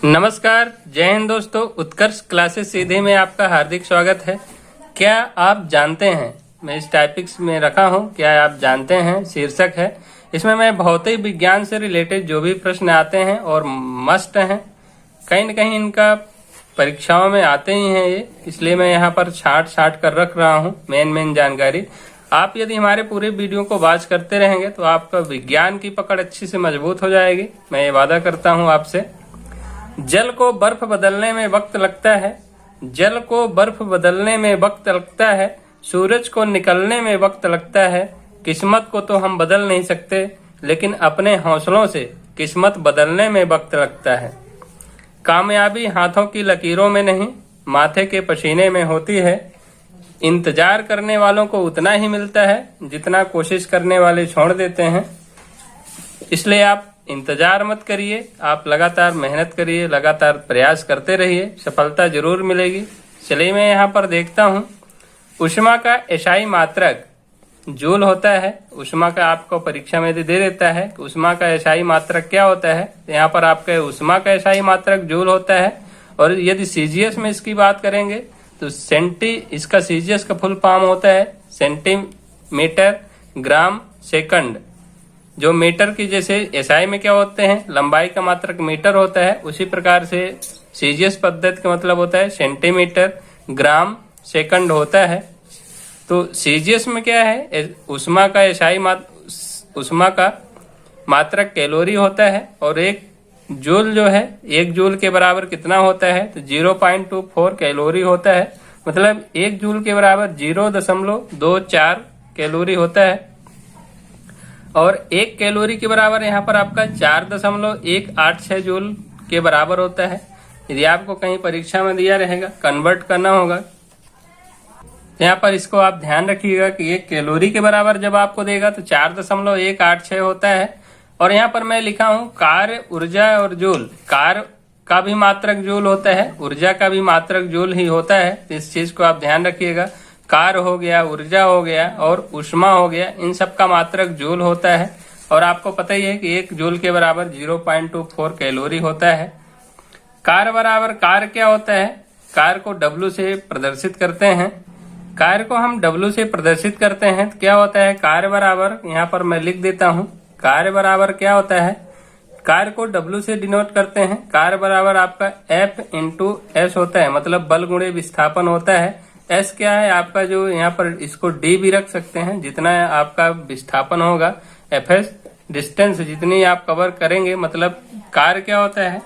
नमस्कार, जय हिंद दोस्तों। उत्कर्ष क्लासेस सीधे में आपका हार्दिक स्वागत है। क्या आप जानते हैं, मैं इस टॉपिक्स में रखा हूं, क्या आप जानते हैं शीर्षक है। इसमें मैं भौतिक विज्ञान से रिलेटेड जो भी प्रश्न आते हैं और मस्ट हैं, कहीं न कहीं इनका परीक्षाओं में आते ही हैं ये, इसलिए मैं यहाँ पर छाट कर रख रहा हूँ मेन जानकारी। आप यदि हमारे पूरे वीडियो को वॉच करते रहेंगे तो आपका विज्ञान की पकड़ अच्छी से मजबूत हो जाएगी, मैं ये वादा करता हूँ आपसे। जल को बर्फ बदलने में वक्त लगता है, जल को बर्फ बदलने में वक्त लगता है, सूरज को निकलने में वक्त लगता है। किस्मत को तो हम बदल नहीं सकते, लेकिन अपने हौसलों से किस्मत बदलने में वक्त लगता है। कामयाबी हाथों की लकीरों में नहीं, माथे के पसीने में होती है। इंतजार करने वालों को उतना ही मिलता है जितना कोशिश करने वाले छोड़ देते हैं। इसलिए आप इंतजार मत करिए, आप लगातार मेहनत करिए, लगातार प्रयास करते रहिए, सफलता जरूर मिलेगी। चलिए मैं यहाँ पर देखता हूँ, ऊष्मा का एसआई मात्रक जूल होता है। ऊष्मा का आपको परीक्षा में दे देता है कि ऊष्मा का एसआई मात्रक क्या होता है। तो यहाँ पर आपका ऊष्मा का एसआई मात्रक जूल होता है। और यदि सीजीएस में इसकी बात करेंगे तो इसका सीजीएस का फुल फॉर्म होता है सेंटीमीटर ग्राम सेकंड। जो मीटर की जैसे एसआई में क्या होते हैं, लंबाई का मात्रक मीटर होता है, उसी प्रकार से सीजीएस पद्धति का मतलब होता है सेंटीमीटर ग्राम सेकंड होता है। तो सीजीएस में क्या है, ऊष्मा का एसआई ऊष्मा का मात्रक कैलोरी होता है। और एक जूल जो है, एक जूल के बराबर कितना होता है, तो 0.24 कैलोरी होता है। मतलब एक जूल के बराबर 0.24 कैलोरी होता है। और एक कैलोरी के बराबर यहाँ पर आपका 4.186 जूल के बराबर होता है। यदि आपको कहीं परीक्षा में दिया रहेगा, कन्वर्ट करना होगा, तो यहाँ पर इसको आप ध्यान रखिएगा कि एक कैलोरी के बराबर जब आपको देगा तो 4.186 होता है। और यहाँ पर मैं लिखा हूँ कार्य, ऊर्जा और जूल। कार्य का भी मात्रक जूल होता है, ऊर्जा का भी मात्रक जूल ही होता है। तो इस चीज को आप ध्यान रखिएगा। कार्य हो गया, ऊर्जा हो गया और ऊष्मा हो गया, इन सब का मात्रक जूल होता है। और आपको पता ही है कि एक जूल के बराबर 0.24 कैलोरी होता है। कार्य बराबर, कार्य क्या होता है, कार्य को W से प्रदर्शित करते हैं। कार्य को हम W से प्रदर्शित करते हैं तो क्या होता है, कार्य बराबर, यहाँ पर मैं लिख देता हूँ, कार्य बराबर क्या होता है, कार्य को W से डिनोट करते हैं। कार्य बराबर आपका F इंटू S होता है, मतलब बल गुणे विस्थापन होता है। S क्या है आपका, जो यहाँ पर इसको D भी रख सकते हैं, जितना आपका विस्थापन होगा, FS डिस्टेंस जितनी आप कवर करेंगे। मतलब कार्य क्या होता है,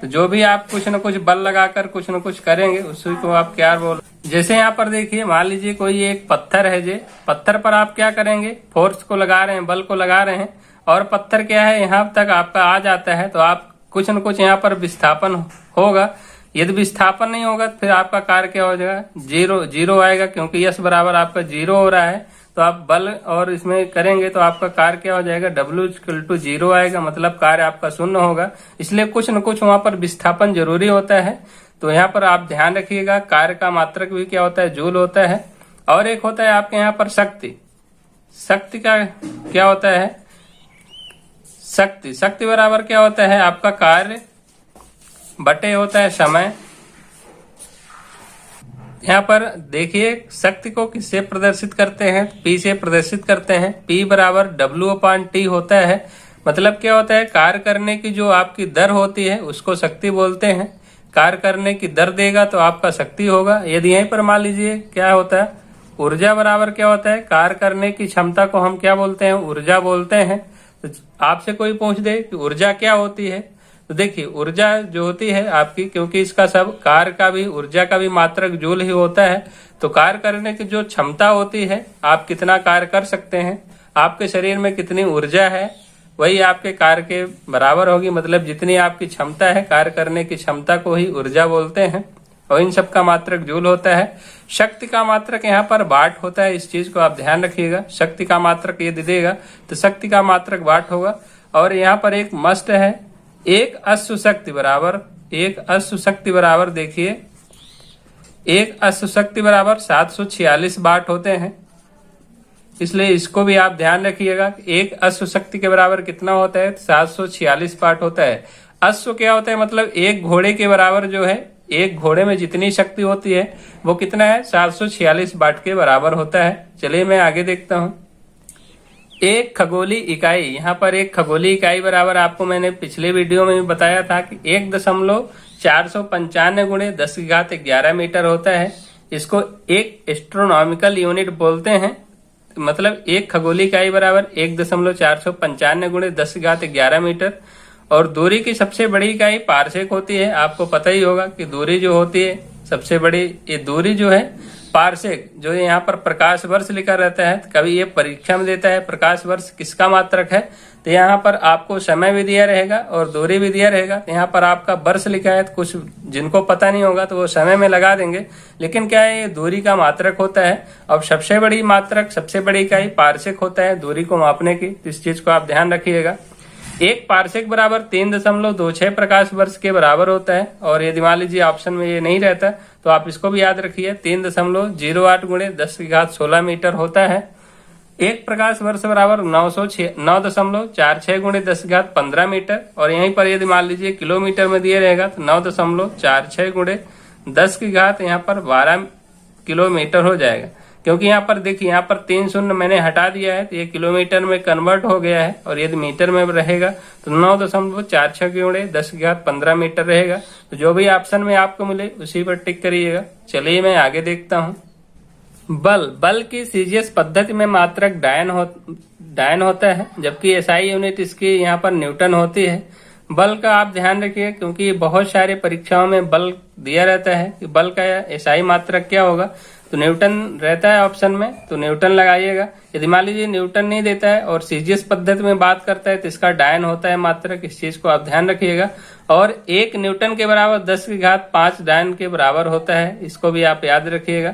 तो जो भी आप कुछ न कुछ बल लगाकर कुछ न कुछ करेंगे उसी को आप क्या बोल। जैसे यहाँ पर देखिए, मान लीजिए कोई एक पत्थर है, जे पत्थर पर आप क्या करेंगे, फोर्स को लगा रहे हैं, बल को लगा रहे हैं, और पत्थर क्या है यहाँ तक आपका आ जाता है, तो आप कुछ न कुछ यहाँ पर विस्थापन होगा। यदि विस्थापन नहीं होगा तो फिर आपका कार्य क्या हो जाएगा, जीरो आएगा, क्योंकि यस बराबर आपका 0 हो रहा है। तो आप बल और इसमें करेंगे तो आपका कार्य क्या हो जाएगा, W=0 आएगा, मतलब कार्य आपका शून्य होगा। इसलिए कुछ न कुछ वहां पर विस्थापन जरूरी होता है। तो यहाँ पर आप ध्यान रखिएगा, कार्य का मात्रक भी क्या होता है, जूल होता है। और एक होता है आपके यहाँ पर शक्ति। शक्ति का क्या होता है, शक्ति बराबर क्या होता है आपका कार्य बटे होता है समय। यहाँ पर देखिए, शक्ति को किससे प्रदर्शित करते हैं, P से प्रदर्शित करते हैं। P बराबर W/T होता है। मतलब क्या होता है, कार्य करने की जो आपकी दर होती है उसको शक्ति बोलते हैं। कार्य करने की दर देगा तो आपका शक्ति होगा। यदि यहीं पर मान लीजिए क्या होता है, ऊर्जा बराबर क्या होता है, कार्य करने की क्षमता को हम क्या बोलते हैं, ऊर्जा बोलते हैं। तो आपसे कोई पूछ दे कि ऊर्जा क्या होती है, तो देखिए ऊर्जा जो होती है आपकी, क्योंकि इसका सब कार्य का भी, ऊर्जा का भी मात्रक जूल ही होता है। तो कार्य करने की जो क्षमता होती है, आप कितना कार्य कर सकते हैं, आपके शरीर में कितनी ऊर्जा है, वही आपके कार्य के बराबर होगी। मतलब जितनी आपकी क्षमता है, कार्य करने की क्षमता को ही ऊर्जा बोलते हैं। और इन सब का मात्रक जूल होता है। शक्ति का मात्रक यहाँ पर वाट होता है, इस चीज को आप ध्यान रखिएगा। शक्ति का मात्रक यदि देगा तो शक्ति का मात्रक वाट होगा। और यहाँ पर एक मस्ट है, एक अश्व शक्ति बराबर देखिए, एक अश्व शक्ति बराबर 746 वाट होते हैं। इसलिए इसको भी आप ध्यान रखिएगा। एक अश्व शक्ति के बराबर कितना होता है, 746 वाट होता है। अश्व क्या होता है, मतलब एक घोड़े के बराबर जो है, एक घोड़े में जितनी शक्ति होती है वो कितना है, 746 वाट के बराबर होता है। चलिए मैं आगे देखता हूं। एक खगोलीय इकाई, यहाँ पर एक खगोलीय इकाई बराबर आपको मैंने पिछले वीडियो में भी बताया था कि 1.495 गुणे 10⁻11 मीटर होता है। इसको एक एस्ट्रोनॉमिकल यूनिट बोलते हैं। मतलब एक खगोलीय इकाई बराबर 1.495 गुणे 10⁻11 मीटर। और दूरी की सबसे बड़ी इकाई पारसेक होती है। आपको पता ही होगा कि दूरी जो होती है सबसे बड़ी, ये दूरी जो है पारसेक, जो यहाँ पर प्रकाश वर्ष लिखा रहता है, कभी ये परीक्षा में देता है प्रकाश वर्ष किसका मात्रक है, तो यहाँ पर आपको समय भी दिया रहेगा और दूरी भी दिया रहेगा। तो यहाँ पर आपका वर्ष लिखा है, तो कुछ जिनको पता नहीं होगा तो वो समय में लगा देंगे, लेकिन क्या है, ये दूरी का मात्रक होता है। अब सबसे बड़ी मात्रक, सबसे बड़ी इकाई पारसेक होता है दूरी को मापने की। तो इस चीज को आप ध्यान रखिएगा। एक पारसेक बराबर 3.26 प्रकाश वर्ष के बराबर होता है। और यदि मान लीजिए ऑप्शन में ये नहीं रहता तो आप इसको भी याद रखिए, 3.08 गुणे 10⁻16 मीटर होता है। एक प्रकाश वर्ष बराबर 9.46 गुणे 10⁻15 मीटर। और यहीं पर यदि मान लीजिए किलोमीटर में दिया रहेगा तो 9.46 गुणे 10⁻, यहाँ पर 12 किलोमीटर हो जाएगा। क्योंकि यहाँ पर देखिए, यहाँ पर 3 शून्य मैंने हटा दिया है तो ये किलोमीटर में कन्वर्ट हो गया है। और यदि मीटर में रहेगा तो 9.46 गुणे 10⁻15 मीटर रहेगा। तो जो भी ऑप्शन में आपको मिले उसी पर टिक करिएगा। चलिए मैं आगे देखता हूँ। बल की सीजीएस पद्धति में मात्रक डायन होता है, जबकि एसआई यूनिट इसकी यहाँ पर न्यूटन होती है। बल का आप ध्यान रखिए, क्योंकि बहुत सारे परीक्षाओं में बल दिया रहता है कि बल का एसआई मात्रक क्या होगा, तो न्यूटन रहता है ऑप्शन में, तो न्यूटन लगाइएगा। यदि मान लीजिए न्यूटन नहीं देता है और सीजीएस पद्धति में बात करता है तो इसका डायन होता है मात्रक। इस चीज को आप ध्यान रखिएगा। और 1 न्यूटन के बराबर 10⁵ डायन के बराबर होता है, इसको भी आप याद रखिएगा।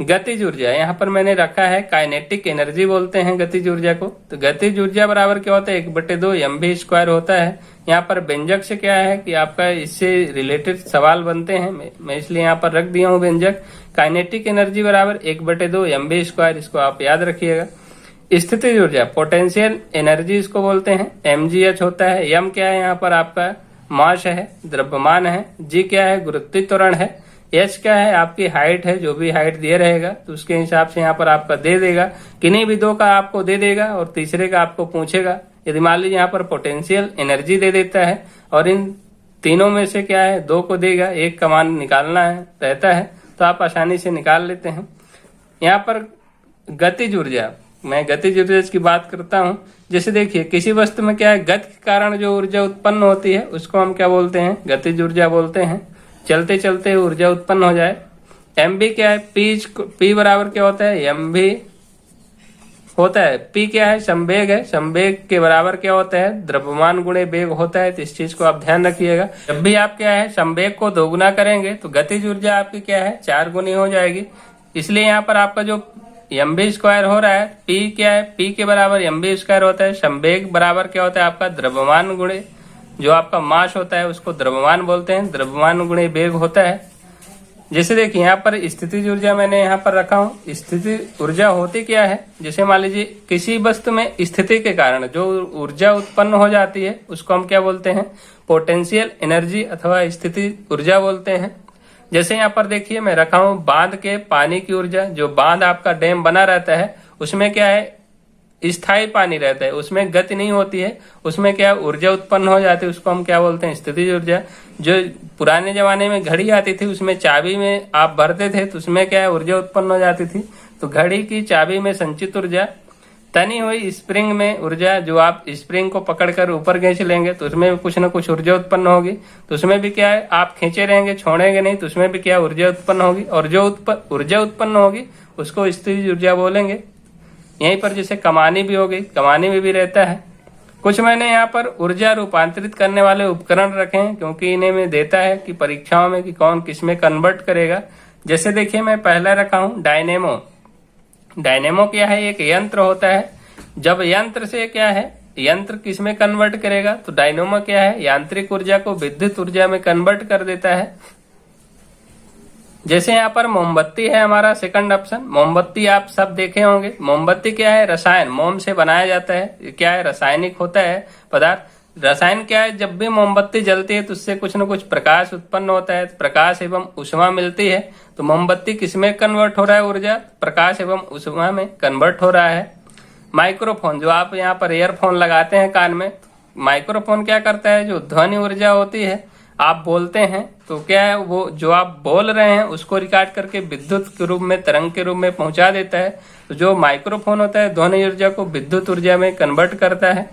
गतिज ऊर्जा, यहाँ पर मैंने रखा है काइनेटिक एनर्जी बोलते हैं गतिज ऊर्जा को। तो गतिज ऊर्जा बराबर क्या होता है, 1/2 mv² होता है। यहाँ पर व्यंजक से क्या है कि आपका इससे रिलेटेड सवाल बनते हैं, मैं इसलिए यहाँ पर रख दिया हूँ व्यंजक। काइनेटिक एनर्जी बराबर 1/2 mv², इसको आप याद रखिएगा। स्थितिज ऊर्जा, पोटेंशियल एनर्जी इसको बोलते हैं, mgh होता है। m क्या है, यहाँ पर आपका मास है, द्रव्यमान है। g क्या है, गुरुत्वीय त्वरण है। एच क्या है, आपकी हाइट है, जो भी हाइट दिया रहेगा तो उसके हिसाब से यहाँ पर आपका दे देगा। किन्हीं भी 2 का आपको दे देगा और तीसरे का आपको पूछेगा। यदि मान लीजिए यहाँ पर पोटेंशियल एनर्जी दे देता है और इन तीनों में से क्या है, 2 को देगा, 1 का मान निकालना है रहता है, तो आप आसानी से निकाल लेते हैं। यहाँ पर गतिज ऊर्जा, मैं गतिज ऊर्जा की बात करता हूँ। जैसे देखिए, किसी वस्तु में क्या है, गति के कारण जो ऊर्जा उत्पन्न होती है उसको हम क्या बोलते हैं, गतिज ऊर्जा बोलते हैं। चलते चलते ऊर्जा उत्पन्न हो जाए। mv क्या है, p बराबर क्या होता है, mv होता है। p क्या है, संवेग है, संवेग के बराबर क्या होता है, द्रव्यमान गुणे वेग होता है। तो इस चीज को आप ध्यान रखिएगा। जब भी आप क्या है, संवेग को दोगुना करेंगे तो गतिज ऊर्जा आपकी क्या है, 4 गुनी हो जाएगी। इसलिए यहाँ पर आपका जो mv² हो रहा है, p क्या है, p के बराबर mv² होता है। संवेग बराबर क्या होता है आपका, द्रव्यमान गुणे जो आपका मास होता है उसको द्रव्यमान बोलते हैं, द्रव्यमान गुणे वेग होता है। जैसे देखिए, यहाँ पर स्थितिज ऊर्जा मैंने यहाँ पर रखा हूँ। स्थिति ऊर्जा होती क्या है, जैसे मान लीजिए किसी वस्तु में स्थिति के कारण जो ऊर्जा उत्पन्न हो जाती है उसको हम क्या बोलते हैं, पोटेंशियल एनर्जी अथवा स्थिति ऊर्जा बोलते हैं। जैसे यहाँ पर देखिए मैं रखा हूँ बांध के पानी की ऊर्जा। जो बांध आपका डैम बना रहता है उसमें क्या है, स्थायी पानी रहता है, उसमें गति नहीं होती है, उसमें क्या ऊर्जा उत्पन्न हो जाती है, उसको हम क्या बोलते हैं, स्थितिज ऊर्जा। जो पुराने जमाने में घड़ी आती थी उसमें चाबी में आप भरते थे तो उसमें क्या है, ऊर्जा उत्पन्न हो जाती थी। तो घड़ी की चाबी में संचित ऊर्जा, तनी हुई स्प्रिंग में ऊर्जा, जो आप स्प्रिंग को पकड़कर ऊपर खींच लेंगे तो उसमें भी कुछ ना कुछ ऊर्जा उत्पन्न होगी। तो उसमें भी क्या है, आप खींचे रहेंगे, छोड़ेंगे नहीं, तो उसमें भी क्या ऊर्जा उत्पन्न होगी। और जो ऊर्जा उत्पन्न होगी उसको स्थितिज ऊर्जा बोलेंगे। यहीं पर जैसे कमानी भी हो गई, कमानी में भी रहता है। कुछ मैंने यहाँ पर ऊर्जा रूपांतरित करने वाले उपकरण रखे हैं, क्योंकि इन्हें में देता है कि परीक्षाओं में कि कौन किस में कन्वर्ट करेगा। जैसे देखिए मैं पहला रखा हूँ डायनेमो। डायनेमो क्या है, एक यंत्र होता है। जब यंत्र से क्या है, यंत्र किस में कन्वर्ट करेगा, तो डायनेमो क्या है, यांत्रिक ऊर्जा को विद्युत ऊर्जा में कन्वर्ट कर देता है। जैसे यहाँ पर मोमबत्ती है हमारा सेकंड ऑप्शन। मोमबत्ती आप सब देखे होंगे। मोमबत्ती क्या है, रसायन, मोम से बनाया जाता है। क्या है, रासायनिक होता है पदार्थ। रसायन क्या है, जब भी मोमबत्ती जलती है तो उससे कुछ न कुछ प्रकाश उत्पन्न होता है, प्रकाश एवं ऊष्मा मिलती है। तो मोमबत्ती किसमें कन्वर्ट हो रहा है ऊर्जा, प्रकाश एवं ऊष्मा में कन्वर्ट हो रहा है। माइक्रोफोन, जो आप यहाँ पर ईयरफोन लगाते हैं कान में, माइक्रोफोन क्या करता है, जो ध्वनि ऊर्जा होती है, आप बोलते हैं तो क्या है, वो जो आप बोल रहे हैं उसको रिकॉर्ड करके विद्युत के रूप में, तरंग के रूप में पहुंचा देता है। तो जो माइक्रोफोन होता है ध्वनि ऊर्जा को विद्युत ऊर्जा में कन्वर्ट करता है।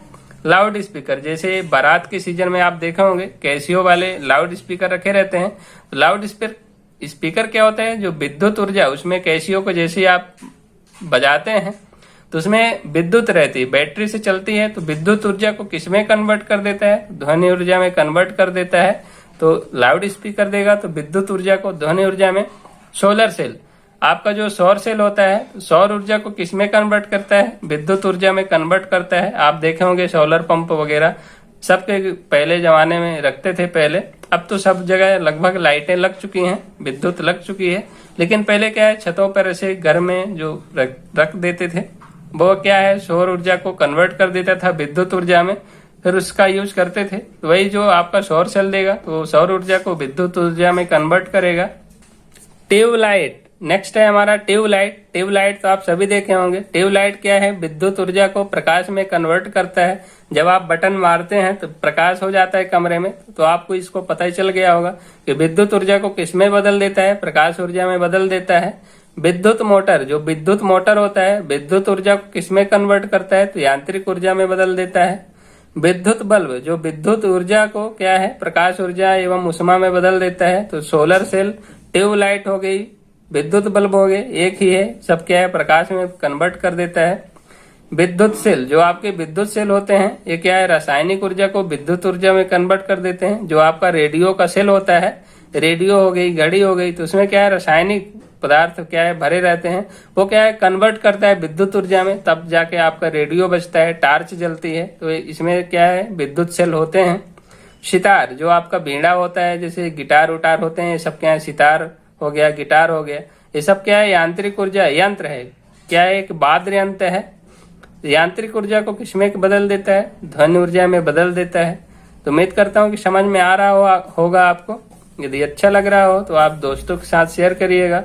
लाउड स्पीकर, जैसे बारात के सीजन में आप देखे होंगे कैसियो वाले लाउड स्पीकर रखे रहते हैं। तो लाउड स्पीकर क्या होता है, जो विद्युत ऊर्जा, उसमें कैसियो को जैसे आप बजाते हैं तो उसमें विद्युत रहती है, बैटरी से चलती है। तो विद्युत ऊर्जा को किसमें कन्वर्ट कर देता है, ध्वनि ऊर्जा में कन्वर्ट कर देता है। तो लाउड स्पीकर देगा तो विद्युत ऊर्जा को ध्वनि ऊर्जा में। सोलर सेल, आपका जो सौर सेल होता है, तो सौर ऊर्जा को किसमें कन्वर्ट करता है, विद्युत ऊर्जा में कन्वर्ट करता है। आप देखे होंगे सोलर पंप वगैरह सबके पहले जमाने में रखते थे पहले, अब तो सब जगह लगभग लाइटें लग चुकी हैं, विद्युत लग चुकी है। लेकिन पहले क्या है, छतों पर ऐसे घर में जो रख देते थे, वो क्या है, सौर ऊर्जा को कन्वर्ट कर देता था विद्युत ऊर्जा में, फिर उसका यूज करते थे। तो वही जो आपका सौर सेल देगा तो सौर ऊर्जा को विद्युत ऊर्जा में कन्वर्ट करेगा। ट्यूबलाइट, नेक्स्ट है हमारा ट्यूबलाइट। ट्यूबलाइट तो आप सभी देखे होंगे। ट्यूबलाइट क्या है, विद्युत ऊर्जा को प्रकाश में कन्वर्ट करता है। जब आप बटन मारते हैं तो प्रकाश हो जाता है कमरे में, तो आपको इसको पता ही चल गया होगा कि विद्युत ऊर्जा को किसमें बदल देता है, प्रकाश ऊर्जा में बदल देता है। विद्युत मोटर, जो विद्युत मोटर होता है, विद्युत ऊर्जा को किसमें कन्वर्ट करता है, तो यांत्रिक ऊर्जा में बदल देता है। विद्युत बल्ब, जो विद्युत ऊर्जा को क्या है, प्रकाश ऊर्जा एवं ऊष्मा में बदल देता है। तो सोलर सेल, ट्यूबलाइट हो गई, विद्युत बल्ब हो गए, एक ही है, सब क्या है, प्रकाश में कन्वर्ट कर देता है। विद्युत सेल, जो आपके विद्युत सेल होते हैं, ये क्या है, रासायनिक ऊर्जा को विद्युत ऊर्जा में कन्वर्ट कर देते हैं। जो आपका रेडियो का सेल होता है, रेडियो हो गई, घड़ी हो गई, तो उसमें क्या है, रासायनिक पदार्थ क्या है भरे रहते हैं, वो क्या है, कन्वर्ट करता है विद्युत ऊर्जा में, तब जाके आपका रेडियो बजता है, टार्च जलती है। तो इसमें क्या है, विद्युत सेल होते हैं। सितार, जो आपका बीड़ा होता है, जैसे गिटार उटार होते हैं, ये सब क्या है, सितार हो गया, गिटार हो गया, ये सब क्या है, यांत्रिक ऊर्जा यंत्र है, क्या है, एक वाद्य यंत्र है। यांत्रिक ऊर्जा को किसमें बदल देता है, ध्वनि ऊर्जा में बदल देता है। तो उम्मीद करता हूँ कि समझ में आ रहा होगा आपको। यदि अच्छा लग रहा हो तो आप दोस्तों के साथ शेयर करिएगा,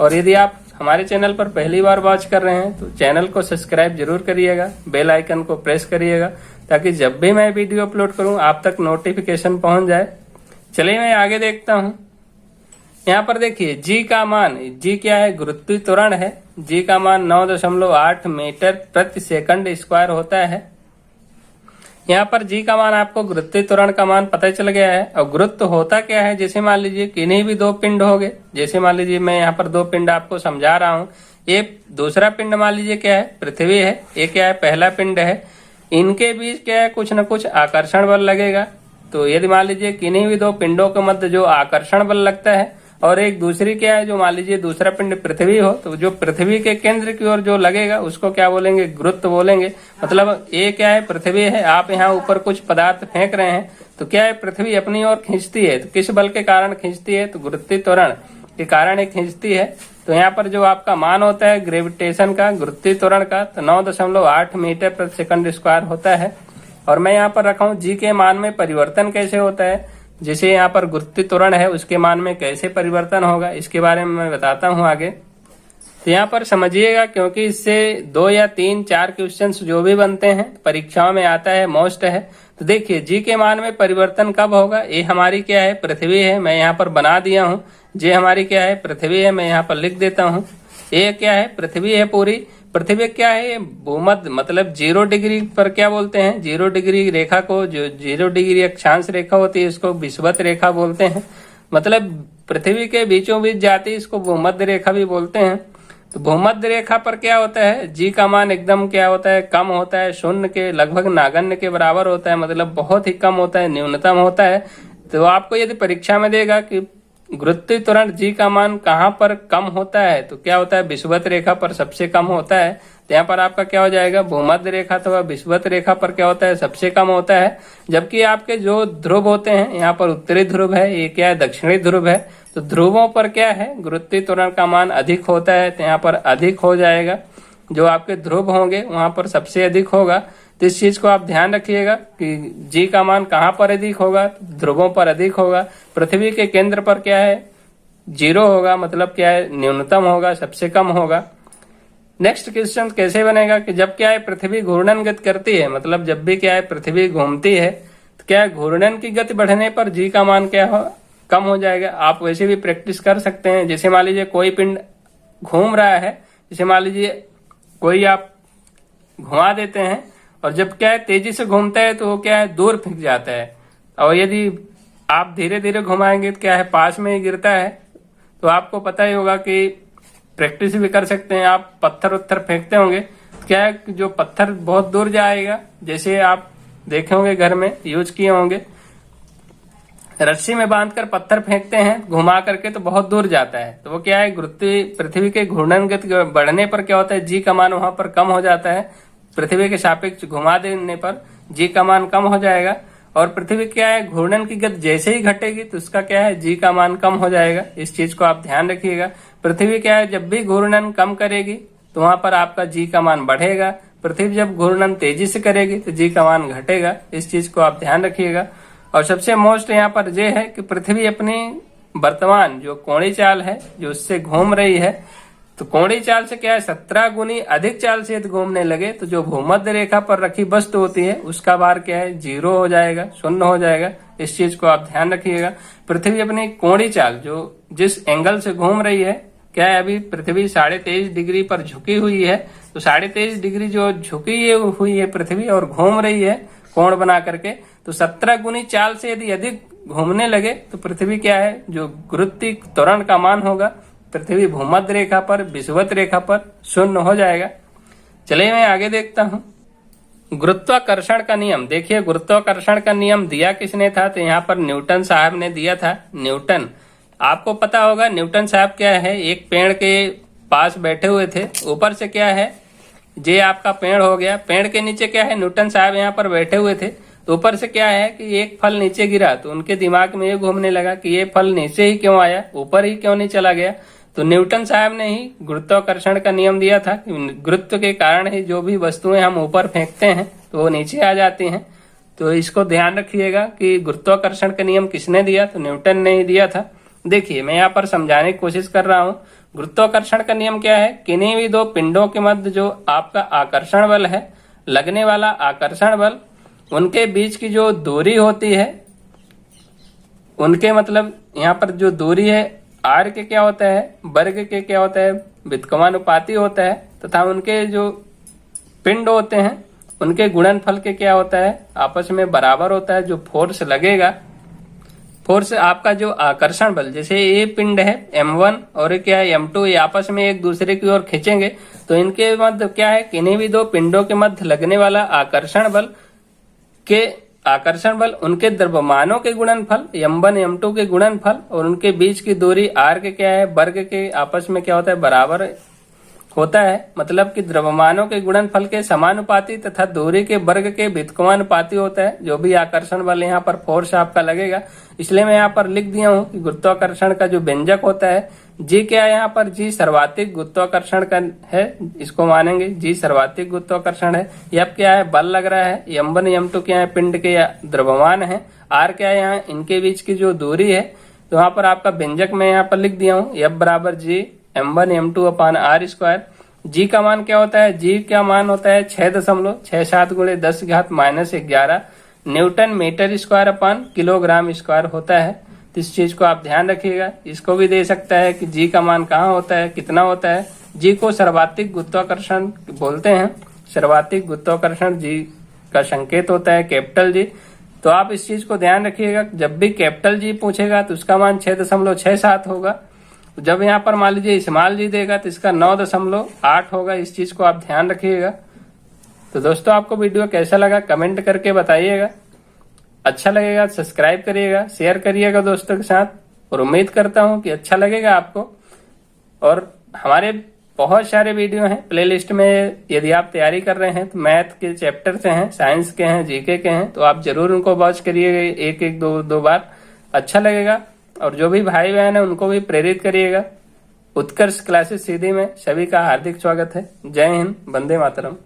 और यदि आप हमारे चैनल पर पहली बार वॉच कर रहे हैं तो चैनल को सब्सक्राइब जरूर करिएगा, बेल आइकन को प्रेस करिएगा, ताकि जब भी मैं वीडियो अपलोड करूं आप तक नोटिफिकेशन पहुंच जाए। चलिए मैं आगे देखता हूं। यहाँ पर देखिए जी का मान, जी क्या है, गुरुत्वीय त्वरण है। जी का मान 9.8 मीटर प्रति सेकंड स्क्वायर होता है। यहाँ पर जी का मान, आपको गुरुत्वीय त्वरण का मान पता चल गया है। और गुरुत्व होता क्या है, जैसे मान लीजिए किन्हीं भी दो पिंड हो गए, जैसे मान लीजिए मैं यहाँ पर दो पिंड आपको समझा रहा हूँ। ये दूसरा पिंड मान लीजिए क्या है, पृथ्वी है, ये क्या है, पहला पिंड है। इनके बीच क्या है, कुछ न कुछ आकर्षण बल लगेगा। तो यदि मान लीजिए किन्हीं भी दो पिंडों के मध्य जो आकर्षण बल लगता है, और एक दूसरी क्या है, जो मान लीजिए दूसरा पिंड पृथ्वी हो, तो जो पृथ्वी के केंद्र की ओर जो लगेगा उसको क्या बोलेंगे, गुरुत्व बोलेंगे। मतलब ये क्या है, पृथ्वी है, आप यहाँ ऊपर कुछ पदार्थ फेंक रहे हैं, तो क्या है, पृथ्वी अपनी ओर खींचती है। तो किस बल के कारण खींचती है, तो गुरुत्वीय त्वरण के कारण ये खींचती है। तो यहाँ पर जो आपका मान होता है ग्रेविटेशन का, गुरुत्वीय त्वरण का, तो 9.8 मीटर प्रति सेकंड स्क्वायर होता है। और मैं यहाँ पर रखा हूँ जी के मान में परिवर्तन कैसे होता है, जैसे यहाँ पर गुरुत्वीय त्वरण है उसके मान में कैसे परिवर्तन होगा, इसके बारे में मैं बताता हूँ आगे। तो यहाँ पर समझिएगा, क्योंकि इससे 2 या 3 4 क्वेश्चन जो भी बनते हैं परीक्षाओं में आता है, मोस्ट है। तो देखिए जी के मान में परिवर्तन कब होगा, ये हमारी क्या है, पृथ्वी है, मैं यहाँ पर बना दिया हूँ। ये हमारी क्या है, पृथ्वी है, मैं यहाँ पर लिख देता हूँ। ये क्या है, पृथ्वी है पूरी। पृथ्वी क्या है, भूमध्य, मतलब 0 डिग्री पर क्या बोलते हैं, 0 डिग्री रेखा को, जो 0 डिग्री अक्षांश रेखा होती है, इसको विषुवत रेखा बोलते हैं। मतलब पृथ्वी के बीचों बीच जाती है, इसको भूमध्य रेखा भी बोलते हैं। तो भूमध्य रेखा पर क्या होता है, जी का मान एकदम क्या होता है, कम होता है, शून्य के लगभग नागण्य के बराबर होता है, मतलब बहुत ही कम होता है, न्यूनतम होता है। तो आपको यदि परीक्षा में देगा कि गुरुत्वीय त्वरण जी का मान कहाँ पर कम होता है, तो क्या होता है, विषुवत रेखा पर सबसे कम होता है। तो यहाँ पर आपका क्या हो जाएगा, भूमध्य रेखा अथवा विषुवत रेखा पर क्या होता है, सबसे कम होता है। जबकि आपके जो ध्रुव होते हैं, यहाँ पर उत्तरी ध्रुव है, ये क्या है, दक्षिणी ध्रुव है। तो ध्रुवों पर क्या है, गुरुत्वीय त्वरण का मान अधिक होता है, तो यहाँ पर अधिक हो जाएगा। जो आपके ध्रुव होंगे वहां पर सबसे अधिक होगा। तो इस चीज को आप ध्यान रखिएगा कि जी का मान कहाँ पर अधिक होगा, ध्रुवों पर अधिक होगा। पृथ्वी के केंद्र पर क्या है, 0 होगा, मतलब क्या है, न्यूनतम होगा, सबसे कम होगा। नेक्स्ट क्वेश्चन कैसे बनेगा कि जब क्या है पृथ्वी घूर्णन गति करती है, मतलब जब भी क्या है पृथ्वी घूमती है तो क्या है घूर्णन की गति बढ़ने पर जी का मान क्या हो, कम हो जाएगा। आप वैसे भी प्रैक्टिस कर सकते हैं। जैसे मान लीजिए कोई पिंड घूम रहा है, जैसे मान लीजिए कोई आप घुमा देते हैं और जब क्या है तेजी से घूमता है तो वो क्या है दूर फेंक जाता है, और यदि आप धीरे धीरे घुमाएंगे तो क्या है पास में ही गिरता है। तो आपको पता ही होगा कि प्रैक्टिस भी कर सकते हैं, आप पत्थर उत्थर फेंकते होंगे तो क्या है कि जो पत्थर बहुत दूर जाएगा। जैसे आप देखे होंगे घर में यूज किए होंगे, रस्सी में बांधकर पत्थर फेंकते हैं घुमा करके तो बहुत दूर जाता है। तो वो क्या है पृथ्वी के घूर्णन गति बढ़ने पर क्या होता है, जी का मान वहां पर कम हो जाता है। पृथ्वी के सापेक्ष घुमा देने पर जी का मान कम हो जाएगा, और पृथ्वी क्या है घूर्णन की गति जैसे ही घटेगी तो उसका क्या है जी का मान कम हो जाएगा। इस चीज को आप ध्यान रखिएगा। पृथ्वी क्या है जब भी घूर्णन कम करेगी तो वहां पर आपका जी का मान बढ़ेगा। पृथ्वी जब घूर्णन तेजी से करेगी तो जी का मान घटेगा। इस चीज को आप ध्यान रखिएगा। और सबसे मोस्ट यहाँ पर यह है कि पृथ्वी अपनी वर्तमान जो कोणीय चाल है जो उससे घूम रही है, तो कोणीय चाल से क्या है 17 गुनी अधिक चाल से यदि घूमने लगे तो जो भूमध्य रेखा पर रखी वस्तु होती है उसका भार क्या है 0 हो जाएगा, 0 हो जाएगा। इस चीज को आप ध्यान रखिएगा। पृथ्वी अपनी कोणीय चाल जो जिस एंगल से घूम रही है, क्या है अभी पृथ्वी 23.5 डिग्री पर झुकी हुई है, तो 23.5 डिग्री जो झुकी हुई है पृथ्वी और घूम रही है कोण बना करके, तो 17 गुनी चाल से यदि अधिक घूमने लगे तो पृथ्वी क्या है जो गुरुत्व त्वरण का मान होगा पृथ्वी भूमध्य रेखा पर विषुवत रेखा पर 0 हो जाएगा। चलिए मैं आगे देखता हूं। गुरुत्वाकर्षण का नियम देखिए, गुरुत्वाकर्षण का नियम दिया किसने था, तो यहाँ पर न्यूटन साहब ने दिया था। न्यूटन, आपको पता होगा न्यूटन साहब क्या है एक पेड़ के पास बैठे हुए थे। ऊपर से क्या है ये आपका पेड़ हो गया, पेड़ के नीचे क्या है न्यूटन साहब यहाँ पर बैठे हुए थे। तो ऊपर से क्या है कि एक फल नीचे गिरा तो उनके दिमाग में ये घूमने लगा कि ये फल नीचे ही क्यों आया, ऊपर ही क्यों नहीं चला गया। तो न्यूटन साहब ने ही गुरुत्वाकर्षण का नियम दिया था कि गुरुत्व के कारण ही जो भी वस्तुएं हम ऊपर फेंकते हैं तो वो नीचे आ जाती हैं। तो इसको ध्यान रखिएगा कि गुरुत्वाकर्षण का नियम किसने दिया, तो न्यूटन ने ही दिया था। देखिए मैं यहाँ पर समझाने की कोशिश कर रहा हूँ। गुरुत्वाकर्षण का नियम क्या है, किन्हीं भी दो पिंडों के मध्य जो आपका आकर्षण बल है, लगने वाला आकर्षण बल, उनके बीच की जो दूरी होती है, उनके मतलब यहाँ पर जो दूरी है आर के क्या होता है, वर्ग के क्या होता है, व्युत्क्रमानुपाती होता है, तथा उनके जो पिंड होते हैं उनके गुणनफल के क्या होता है आपस में बराबर होता है। जो फोर्स लगेगा, फोर्स आपका जो आकर्षण बल, जैसे ये पिंड है m1 और क्या है m2, ये आपस में एक दूसरे की ओर खींचेंगे तो इनके मध्य क्या है किन्हीं भी दो पिंडों के मध्य लगने वाला आकर्षण बल उनके द्रव्यमानों के गुणनफल m1 m2 के गुणनफल और उनके बीच की दूरी r के क्या है वर्ग के आपस में क्या होता है बराबर होता है। मतलब कि द्रव्यमानों के गुणनफल के समानुपाती तथा दूरी के वर्ग के व्युत्क्रमानुपाती होता है जो भी आकर्षण बल यहाँ पर फोर्स आपका लगेगा। इसलिए मैं यहाँ पर लिख दिया हूँ कि गुरुत्वाकर्षण का जो व्यंजक होता है जी क्या है, यहाँ पर जी सर्वाधिक गुरुत्वाकर्षण का है, इसको मानेंगे जी सर्वाधिक गुरुत्वाकर्षण है। अब क्या है बल लग रहा है, m1 m2 क्या है पिंड के द्रव्यमान है, r क्या है यहाँ इनके बीच की जो दूरी है। तो वहां पर आपका व्यंजक मैं यहाँ पर लिख दिया हूँ F बराबर जी m1 m2 अपान r स्क्वायर। जी का मान क्या होता है, जी का मान होता है 6.67 गुणे 10 घात -11 newton metre square upon kilogram square होता है। तो इस चीज को आप ध्यान रखिएगा। इसको भी दे सकता है कि जी का मान कहाँ होता है, कितना होता है। जी को सर्वाधिक गुरुत्वाकर्षण बोलते हैं। सर्वाधिक गुरुत्वाकर्षण जी का संकेत होता है कैपिटल जी। तो आप इस चीज को ध्यान रखिएगा, जब भी कैपिटल जी पूछेगा तो उसका मान 6.67 होगा। जब यहाँ पर मान लीजिए स्मॉल जी देगा तो इसका 9.8 होगा। इस चीज को आप ध्यान रखिएगा। तो दोस्तों आपको वीडियो कैसा लगा कमेंट करके बताइएगा। अच्छा लगेगा सब्सक्राइब करिएगा, शेयर करिएगा दोस्तों के साथ, और उम्मीद करता हूँ कि अच्छा लगेगा आपको। और हमारे बहुत सारे वीडियो हैं प्लेलिस्ट में, यदि आप तैयारी कर रहे हैं तो मैथ के चैप्टर से हैं, साइंस के हैं, जीके के हैं, तो आप जरूर उनको वॉच करिएगा एक दो बार, अच्छा लगेगा। और जो भी भाई बहन है उनको भी प्रेरित करिएगा। उत्कर्ष क्लासेस सीधी में सभी का हार्दिक स्वागत है। जय हिंद, वंदे मातरम।